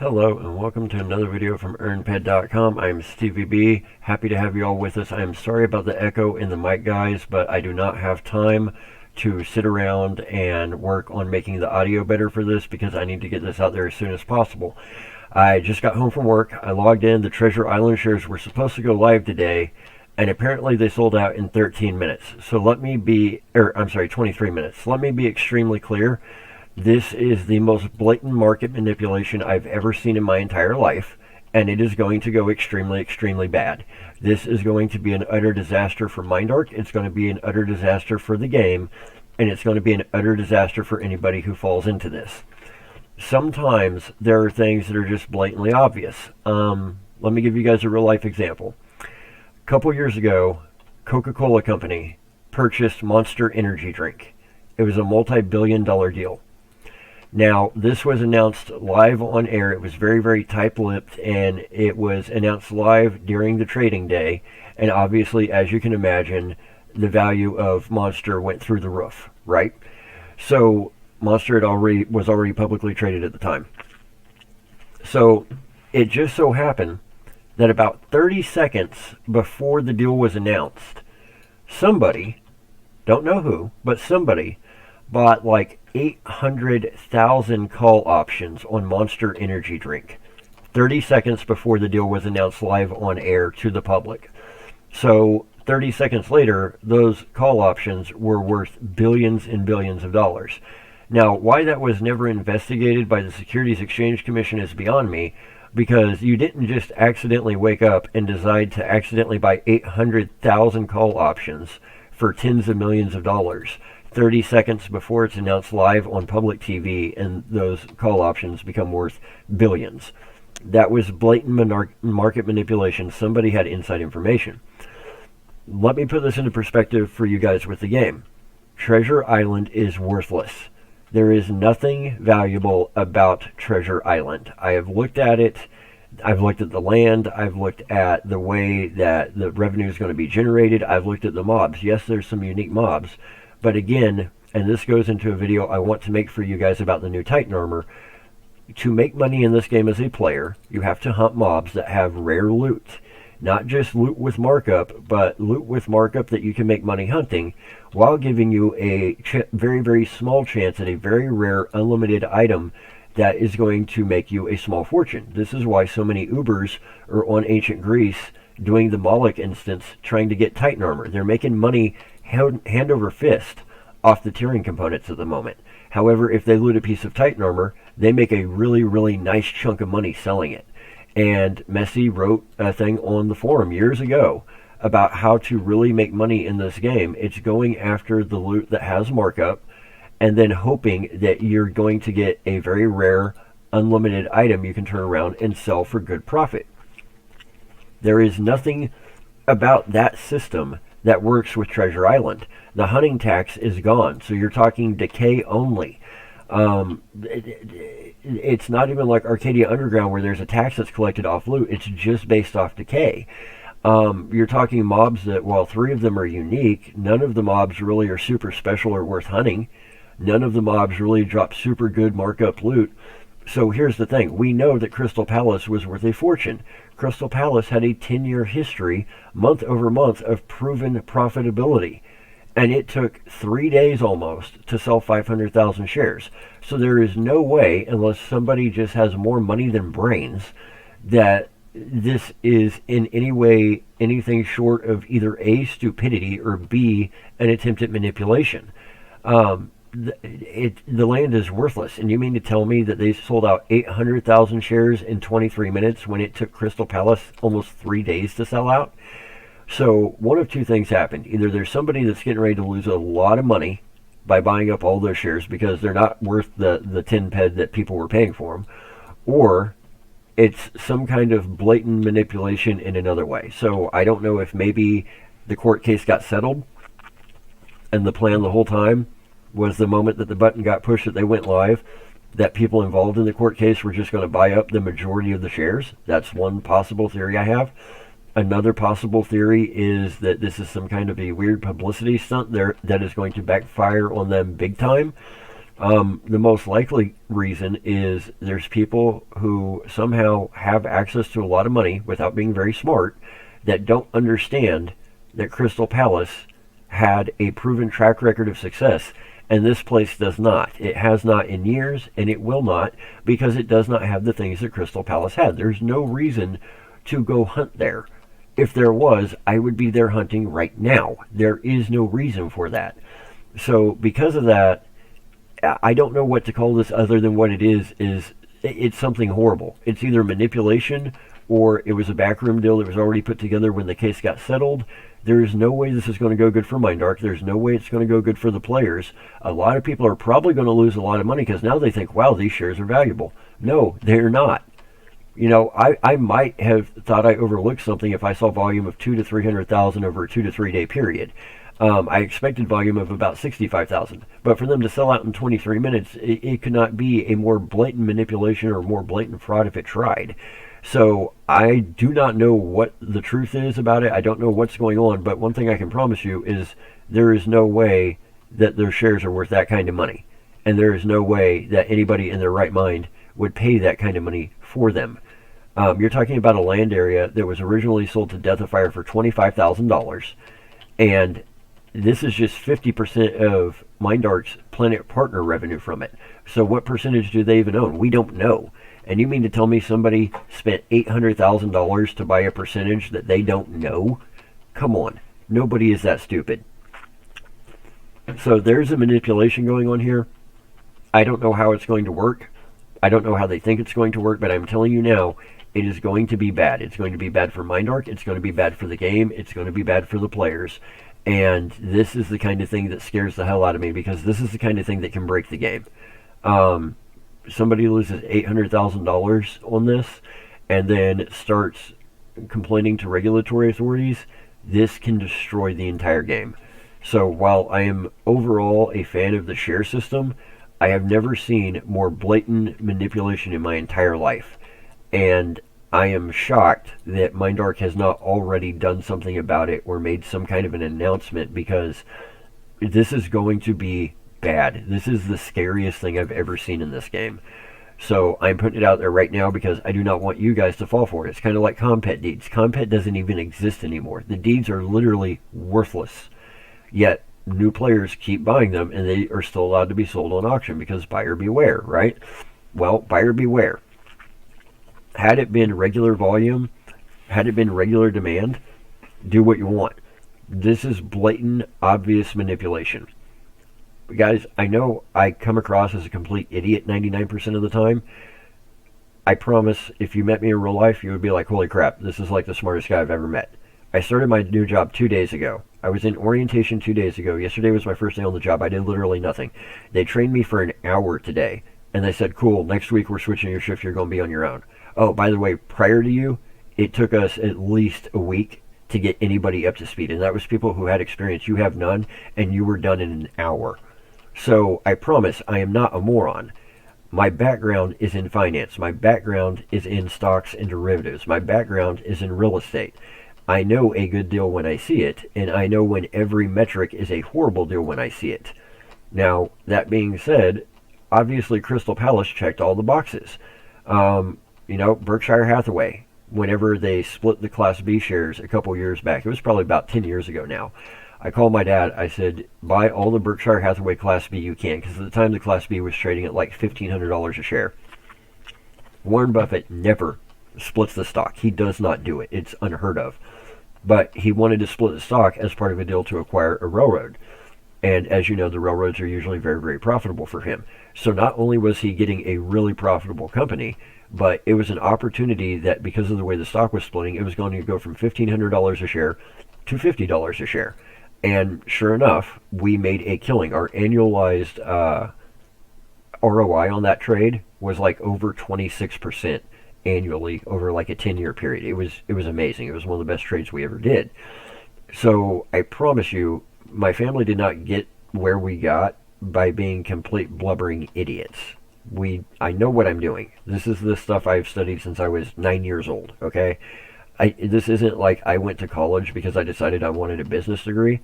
Hello and welcome to another video from EarnPed.com. I'm Stevie B. Happy to have you all with us. I'm sorry about the echo in the mic, guys, but I do not have time to sit around and work on making the audio better for this because I need to get this out there as soon as possible. I just got home from work. I logged in. The Treasure Island shares were supposed to go live today, and apparently they sold out in 13 minutes. So let me be, I'm sorry, 23 minutes. Let me be extremely clear. This is the most blatant market manipulation I've ever seen in my entire life, and it is going to go extremely, extremely bad. This is going to be an utter disaster for MindArk. It's going to be an utter disaster for the game, and it's going to be an utter disaster for anybody who falls into this. Sometimes there are things that are just blatantly obvious. Let me give you guys a real life example. A couple years ago, Coca-Cola Company purchased Monster Energy drink. It was a multi-billion-dollar deal. Now, this was announced live on air. It was very, very tight-lipped, and it was announced live during the trading day. And obviously, as you can imagine, the value of Monster went through the roof, right? So, Monster was already publicly traded at the time. So, it just so happened that about 30 seconds before the deal was announced, somebody, don't know who, but somebody, bought like 800,000 call options on Monster Energy drink 30 seconds before the deal was announced live on air to the public. So 30 seconds later, those call options were worth billions and billions of dollars. Now, why that was never investigated by the Securities Exchange Commission is beyond me, because you didn't just accidentally wake up and decide to accidentally buy 800,000 call options for tens of millions of dollars 30 seconds before it's announced live on public TV, and those call options become worth billions. That was blatant market manipulation. Somebody had inside information. Let me put this into perspective for you guys with the game. Treasure Island is worthless. There is nothing valuable about Treasure Island. I have looked at it. I've looked at the land. I've looked at the way that the revenue is going to be generated. I've looked at the mobs. Yes, there's some unique mobs. But again, and this goes into a video I want to make for you guys about the new Titan armor, to make money in this game as a player, you have to hunt mobs that have rare loot. Not just loot with markup, but loot with markup that you can make money hunting, while giving you a very, very small chance at a very rare unlimited item that is going to make you a small fortune. This is why so many Ubers are on Ancient Greece doing the Moloch instance, trying to get Titan armor. They're making money hand over fist off the tiering components at the moment. However, if they loot a piece of Titan armor, they make a really, really nice chunk of money selling it. And Messi wrote a thing on the forum years ago about how to really make money in this game. It's going after the loot that has markup, and then hoping that you're going to get a very rare, unlimited item you can turn around and sell for good profit. There is nothing about that system that works with Treasure Island. The hunting tax is gone, so you're talking decay only. It's not even like Arcadia Underground where there's a tax that's collected off loot. It's just based off decay. You're talking mobs that, while 3 of them are unique, none of the mobs really are super special or worth hunting. None of the mobs really drop super good markup loot. So here's the thing. We know that Crystal Palace was worth a fortune. Crystal Palace had a 10-year history, month over month, of proven profitability. And it took 3 days almost to sell 500,000 shares. So there is no way, unless somebody just has more money than brains, that this is in any way anything short of either A, stupidity, or B, an attempt at manipulation. The land is worthless, and you mean to tell me that they sold out 800,000 shares in 23 minutes when it took Crystal Palace almost 3 days to sell out? So one of two things happened. Either there's somebody that's getting ready to lose a lot of money by buying up all those shares because they're not worth the 10 ped that people were paying for them, or it's some kind of blatant manipulation in another way. So I don't know if maybe the court case got settled and the plan the whole time was the moment that the button got pushed that they went live, that people involved in the court case were just going to buy up the majority of the shares. That's one possible theory I have. Another possible theory is that this is some kind of a weird publicity stunt there that is going to backfire on them big time. The most likely reason is there's people who somehow have access to a lot of money without being very smart that don't understand that Crystal Palace had a proven track record of success, and this place does not. It has not in years, and it will not, because it does not have the things that Crystal Palace had. There's no reason to go hunt there. If there was, I would be there hunting right now. There is no reason for that. So because of that, I don't know what to call this other than what it is it's something horrible. It's either manipulation or it was a backroom deal that was already put together when the case got settled. There's no way this is going to go good for Mindark. There's no way it's going to go good for the players. A lot of people are probably going to lose a lot of money because now they think, wow, these shares are valuable. No, they're not. You know, I might have thought I overlooked something if I saw volume of 200 to 300,000 over a 2 to 3 day period. I expected volume of about 65,000, but for them to sell out in 23 minutes, it could not be a more blatant manipulation or more blatant fraud if it tried. So I do not know what the truth is about it. I don't know what's going on, but one thing I can promise you is there is no way that their shares are worth that kind of money. And there is no way that anybody in their right mind would pay that kind of money for them. You're talking about a land area that was originally sold to Death of Fire for $25,000, and this is just 50% of Mindark's Planet Partner revenue from it. So what percentage do they even own? We don't know. And you mean to tell me somebody spent $800,000 to buy a percentage that they don't know? Come on. Nobody is that stupid. So there's a manipulation going on here. I don't know how it's going to work. I don't know how they think it's going to work, but I'm telling you now, it is going to be bad. It's going to be bad for Mindark. It's going to be bad for the game. It's going to be bad for the players. And this is the kind of thing that scares the hell out of me, because this is the kind of thing that can break the game. Somebody loses $800,000 on this and then starts complaining to regulatory authorities. This can destroy the entire game. So while I am overall a fan of the share system, I have never seen more blatant manipulation in my entire life. And I am shocked that Mindark has not already done something about it or made some kind of an announcement, because this is going to be bad. This is the scariest thing I've ever seen in this game. So I'm putting it out there right now because I do not want you guys to fall for it. It's kind of like Compet deeds. Compet doesn't even exist anymore. The deeds are literally worthless. Yet new players keep buying them, and they are still allowed to be sold on auction because buyer beware, right? Well, buyer beware. Had it been regular volume, had it been regular demand, do what you want. This is blatant, obvious manipulation. Guys, I know I come across as a complete idiot 99% of the time. I promise, if you met me in real life, you would be like, holy crap, this is like the smartest guy I've ever met. I started my new job 2 days ago. I was in orientation 2 days ago. Yesterday was my first day on the job. I did literally nothing. They trained me for an hour today, and they said, cool, next week we're switching your shift. You're going to be on your own. Oh, by the way, prior to you, it took us at least a week to get anybody up to speed, and that was people who had experience. You have none, and you were done in an hour. So I promise I am not a moron. My background is in finance. My background is in stocks and derivatives. My background is in real estate. I know a good deal when I see it, and I know when every metric is a horrible deal when I see it. Now, that being said, obviously Crystal Palace checked all the boxes. You know, Berkshire Hathaway, whenever they split the Class B shares a couple years back, it was probably about 10 years ago now, I called my dad. I said, buy all the Berkshire Hathaway Class B you can, because at the time the Class B was trading at like $1,500 a share. Warren Buffett never splits the stock. He does not do it. It's unheard of. But he wanted to split the stock as part of a deal to acquire a railroad. And as you know, the railroads are usually very, very profitable for him. So not only was he getting a really profitable company, but it was an opportunity that, because of the way the stock was splitting, it was going to go from $1,500 a share to $50 a share. And sure enough, we made a killing. Our annualized ROI on that trade was like over 26% annually over like a 10-year period. It was amazing. It was one of the best trades we ever did. So I promise you, my family did not get where we got by being complete blubbering idiots. I know what I'm doing. This is the stuff I've studied since I was 9 years old, okay? This isn't like I went to college because I decided I wanted a business degree.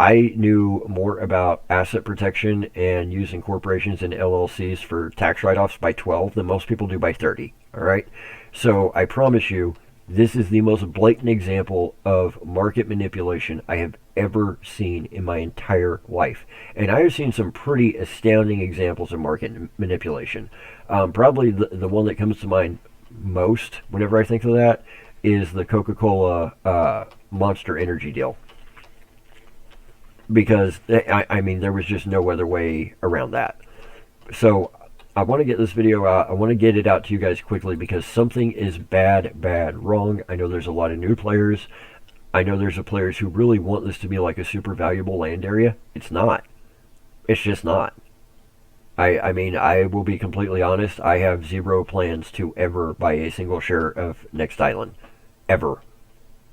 I knew more about asset protection and using corporations and LLCs for tax write-offs by 12 than most people do by 30. All right. So I promise you, this is the most blatant example of market manipulation I have ever seen in my entire life. And I have seen some pretty astounding examples of market manipulation. Probably the one that comes to mind most whenever I think of that is the Coca-Cola Monster Energy deal. Because, I mean, there was just no other way around that. So I want to get this video out. I want to get it out to you guys quickly because something is bad wrong. I know there's a lot of new players. I know there's players who really want this to be like a super valuable land area. It's not. It's just not. I mean, I will be completely honest. I have zero plans to ever buy a single share of Next Island. Ever.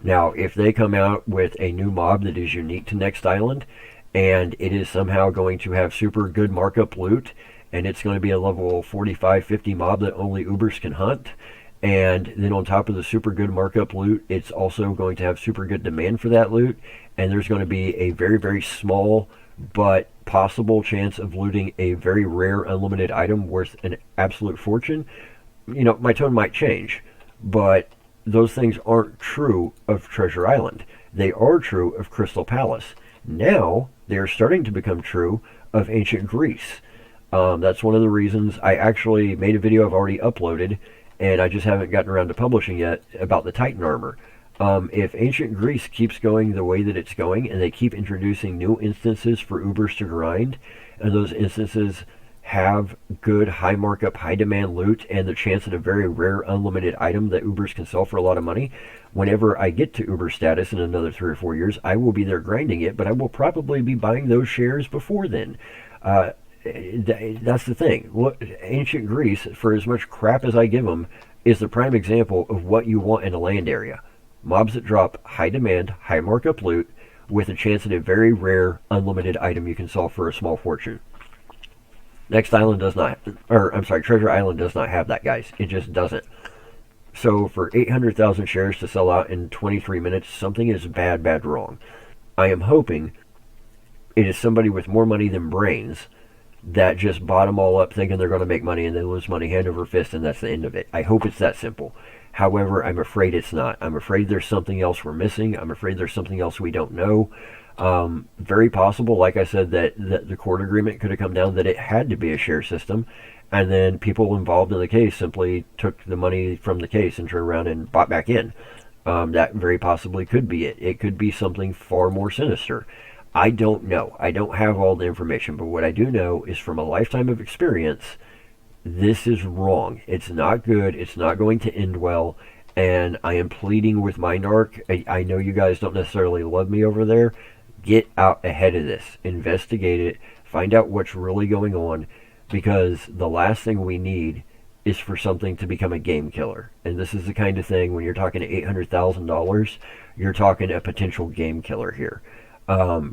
Now, if they come out with a new mob that is unique to Next Island, and it is somehow going to have super good markup loot, and it's going to be a level 45, 50 mob that only Ubers can hunt, and then on top of the super good markup loot, it's also going to have super good demand for that loot, and there's going to be a very, very small but possible chance of looting a very rare unlimited item worth an absolute fortune, you know, my tone might change. But those things aren't true of Treasure Island. They are true of Crystal Palace. Now, they are starting to become true of ancient Greece. That's one of the reasons I actually made a video I've already uploaded, and I just haven't gotten around to publishing yet, about the Titan armor. If ancient Greece keeps going the way that it's going, and they keep introducing new instances for Ubers to grind, and those instances have good high markup, high demand loot, and the chance at a very rare unlimited item that Ubers can sell for a lot of money, whenever I get to Uber status in another 3 or 4 years, I will be there grinding it, but I will probably be buying those shares before then. That's the thing. Look, ancient Greece, for as much crap as I give them, is the prime example of what you want in a land area. Mobs that drop high demand, high markup loot, with a chance at a very rare unlimited item you can sell for a small fortune. Next Island does not, or I'm sorry, Treasure Island does not have that, guys. It just doesn't. So for 800,000 shares to sell out in 23 minutes, something is bad wrong. I am hoping it is somebody with more money than brains that just bought them all up thinking they're going to make money, and they lose money hand over fist, and that's the end of it. I hope it's that simple. However, I'm afraid it's not. I'm afraid there's something else we're missing. I'm afraid there's something else we don't know. Very possible, like I said, that the court agreement could have come down that it had to be a share system, and then people involved in the case simply took the money from the case and turned around and bought back in. That very possibly could be it. It could be something far more sinister. I don't know. I don't have all the information, but what I do know is from a lifetime of experience, this is wrong. It's not good. It's not going to end well. And I am pleading with Mindark. I know you guys don't necessarily love me over there. Get out ahead of this. Investigate it. Find out what's really going on. Because the last thing we need is for something to become a game killer. And this is the kind of thing, when you're talking $800,000, you're talking a potential game killer here.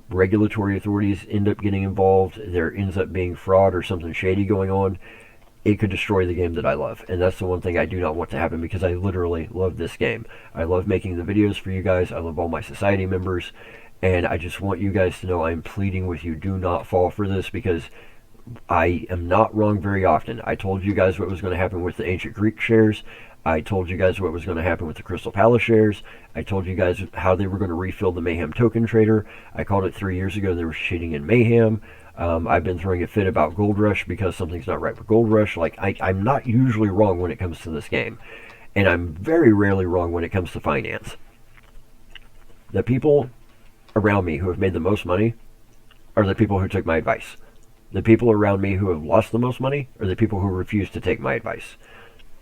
Regulatory authorities end up getting involved. There ends up being fraud or something shady going on. It could destroy the game that I love. And that's the one thing I do not want to happen, because I literally love this game. I love making the videos for you guys. I love all my society members. And I just want you guys to know I'm pleading with you. Do not fall for this, because I am not wrong very often. I told you guys what was going to happen with the ancient Greek shares. I told you guys what was going to happen with the Crystal Palace shares. I told you guys how they were going to refill the Mayhem token trader. I called it 3 years ago. They were cheating in Mayhem. I've been throwing a fit about Gold Rush because something's not right with Gold Rush. Like, I'm not usually wrong when it comes to this game. And I'm very rarely wrong when it comes to finance. The people around me who have made the most money are the people who took my advice. The people around me who have lost the most money are the people who refuse to take my advice.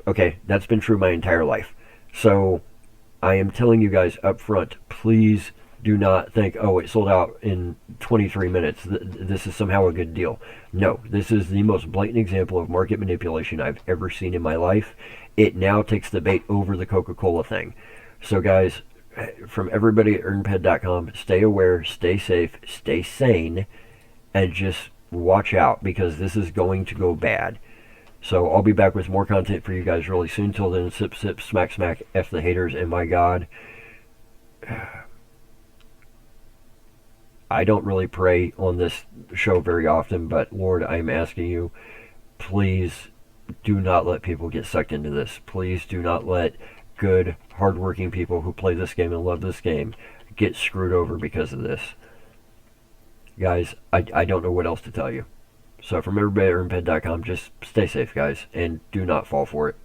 Okay, that's been true my entire life. So I am telling you guys up front, please do not think, oh, it sold out in 23 minutes. This is somehow a good deal. No, this is the most blatant example of market manipulation I've ever seen in my life. It now takes the bait over the Coca-Cola thing. So guys, from everybody at earnped.com, stay aware, stay safe, stay sane, and just watch out, because this is going to go bad. So I'll be back with more content for you guys really soon. Till then, sip, sip, smack, smack, F the haters, and my God, I don't really pray on this show very often, but Lord, I'm asking you, please do not let people get sucked into this. Please do not let good, hardworking people who play this game and love this game get screwed over because of this. Guys, I don't know what else to tell you. So from everybody at earnped.com, just stay safe, guys, and do not fall for it.